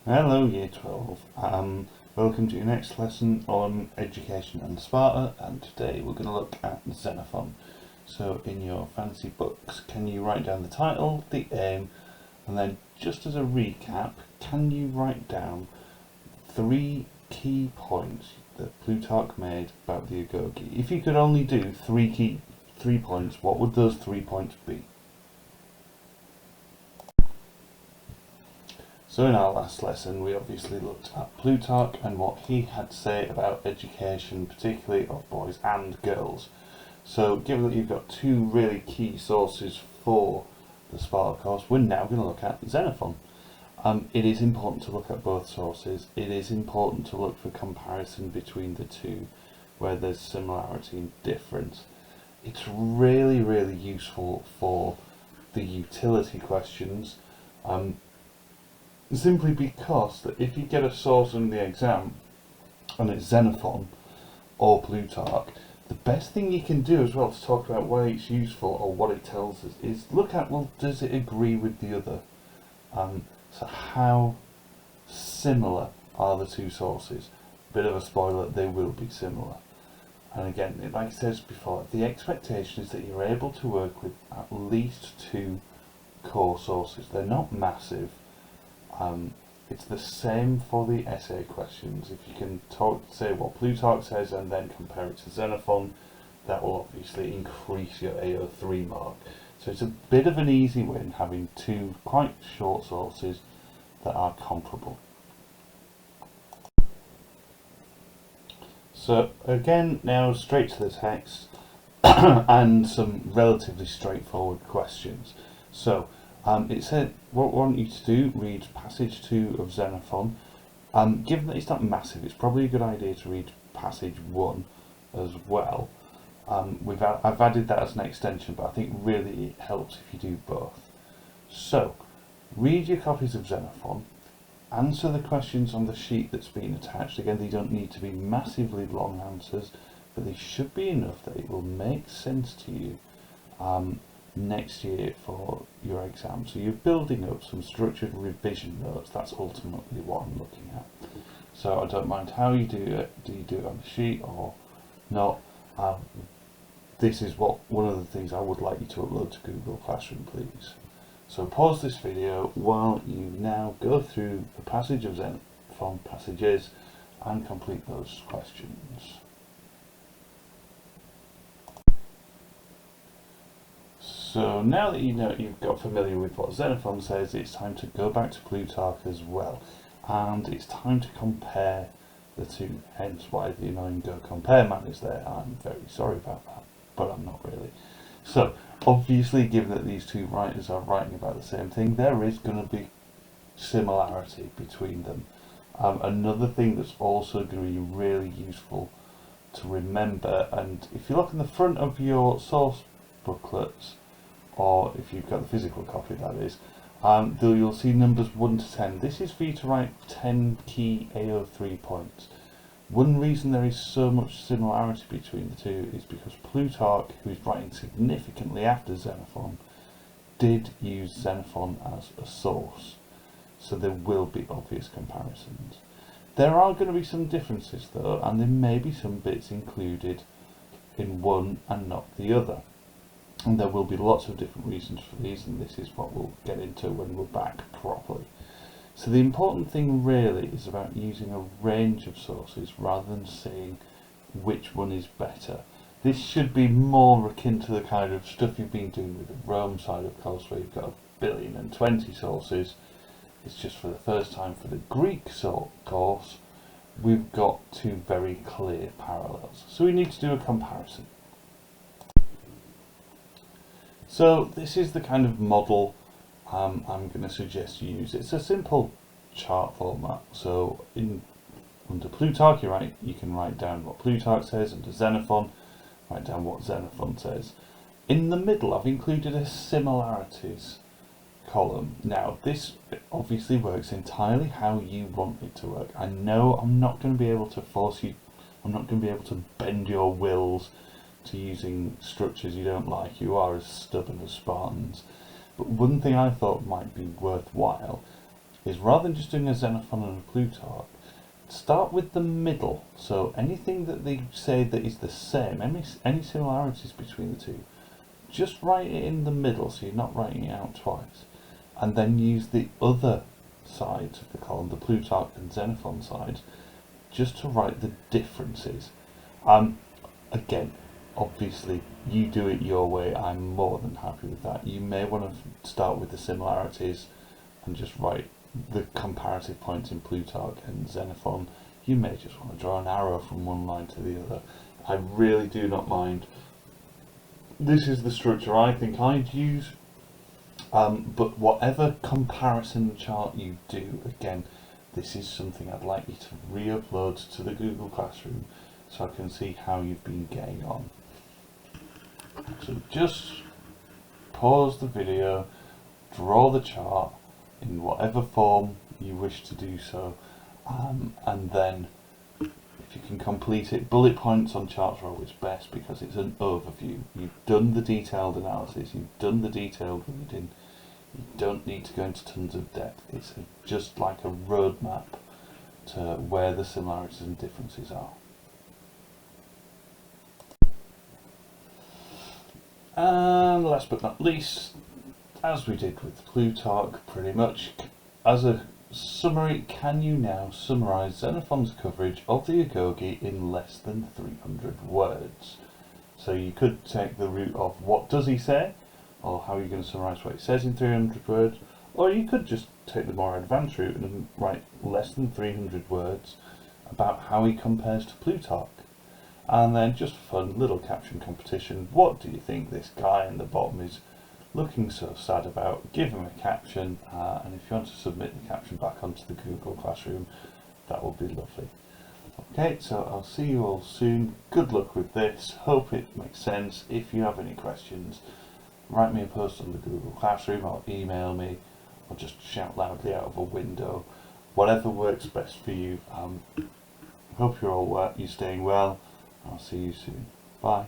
Hello Year 12, welcome to your next lesson on education and Sparta, and today we're going to look at Xenophon. So in your fancy books, can you write down the title, the aim, and then just as a recap, can you write down 3 key points that Plutarch made about the agoge? If you could only do 3 points, what would those 3 points be? So in our last lesson we obviously looked at Plutarch and what he had to say about education, particularly of boys and girls. So given that you've got 2 really key sources for the Sparta course, we're now going to look at Xenophon. It is important to look at both sources. It is important to look for comparison between the two where there's similarity and difference. It's really useful for the utility questions. Simply because that if you get a source in the exam and it's Xenophon or Plutarch, the best thing you can do as well to talk about why it's useful or what it tells us is look at, well, does it agree with the other? So how similar are the 2 sources? Bit of a spoiler, they will be similar. And again, like it says before, the expectation is that you're able to work with at least 2 core sources. They're not massive. It's the same for the essay questions. If you can say what Plutarch says and then compare it to Xenophon, that will obviously increase your AO3 mark. So it's a bit of an easy win having 2 quite short sources that are comparable. So again, now straight to the text and some relatively straightforward questions. So it said, what I want you to do, read passage 2 of Xenophon. Given that it's not massive, it's probably a good idea to read passage 1 as well. I've added that as an extension, but I think really it helps if you do both. So, read your copies of Xenophon, answer the questions on the sheet that's been attached. Again, they don't need to be massively long answers, but they should be enough that it will make sense to you next year for your exam. So you're building up some structured revision notes. That's ultimately what I'm looking at. So I don't mind how you do it. Do you do it on the sheet or not? This is one of the things I would like you to upload to Google Classroom, please. So pause this video while you now go through the passage of Xenophon passages and complete those questions. So now that you've got familiar with what Xenophon says, it's time to go back to Plutarch as well, and it's time to compare the 2, hence why the annoying go compare man is there. I'm very sorry about that, but I'm not really. So obviously, given that these 2 writers are writing about the same thing, there is going to be similarity between them. Another thing that's also going to be really useful to remember, and if you look in the front of your source booklets, or if you've got the physical copy, that is, you'll see numbers 1 to 10. This is for you to write 10 key AO3 points. One reason there is so much similarity between the 2 is because Plutarch, who is writing significantly after Xenophon, did use Xenophon as a source. So there will be obvious comparisons. There are going to be some differences though, and there may be some bits included in one and not the other. And there will be lots of different reasons for these, and this is what we'll get into when we're back properly. So the important thing really is about using a range of sources rather than saying which one is better. This should be more akin to the kind of stuff you've been doing with the Rome side of course, where you've got 1,020 sources. It's just for the first time for the Greek course, we've got 2 very clear parallels. So we need to do a comparison. So this is the kind of model I'm going to suggest you use. It's a simple chart format. So under Plutarch you can write down what Plutarch says. Under Xenophon, write down what Xenophon says. In the middle I've included a similarities column. Now this obviously works entirely how you want it to work. I know I'm not going to be able to force you, I'm not going to be able to bend your wills to using structures you don't like. You are as stubborn as Spartans. But one thing I thought might be worthwhile is rather than just doing a Xenophon and a Plutarch, start with the middle. So anything that they say that is the same, any similarities between the two, just write it in the middle so you're not writing it out twice. And then use the other side of the column, the Plutarch and Xenophon side, just to write the differences. Again, obviously, you do it your way. I'm more than happy with that. You may want to start with the similarities and just write the comparative points in Plutarch and Xenophon. You may just want to draw an arrow from one line to the other. I really do not mind. This is the structure I think I'd use. But whatever comparison chart you do, again, this is something I'd like you to re-upload to the Google Classroom so I can see how you've been getting on. So just pause the video, draw the chart in whatever form you wish to do so, and then if you can complete it, bullet points on charts are always best because it's an overview. You've done the detailed analysis, you've done the detailed reading, you don't need to go into tons of depth. It's just like a roadmap to where the similarities and differences are. And last but not least, as we did with Plutarch pretty much, as a summary, can you now summarise Xenophon's coverage of the agoge in less than 300 words? So you could take the route of what does he say, or how are you going to summarise what he says in 300 words, or you could just take the more advanced route and write less than 300 words about how he compares to Plutarch. And then just a fun little caption competition. What do you think this guy in the bottom is looking so sad about? Give him a caption, and if you want to submit the caption back onto the Google Classroom, that will be lovely. Okay, so I'll see you all soon. Good luck with this. Hope it makes sense. If you have any questions, write me a post on the Google Classroom or email me or just shout loudly out of a window. Whatever works best for you. Hope you're staying well. I'll see you soon. Bye.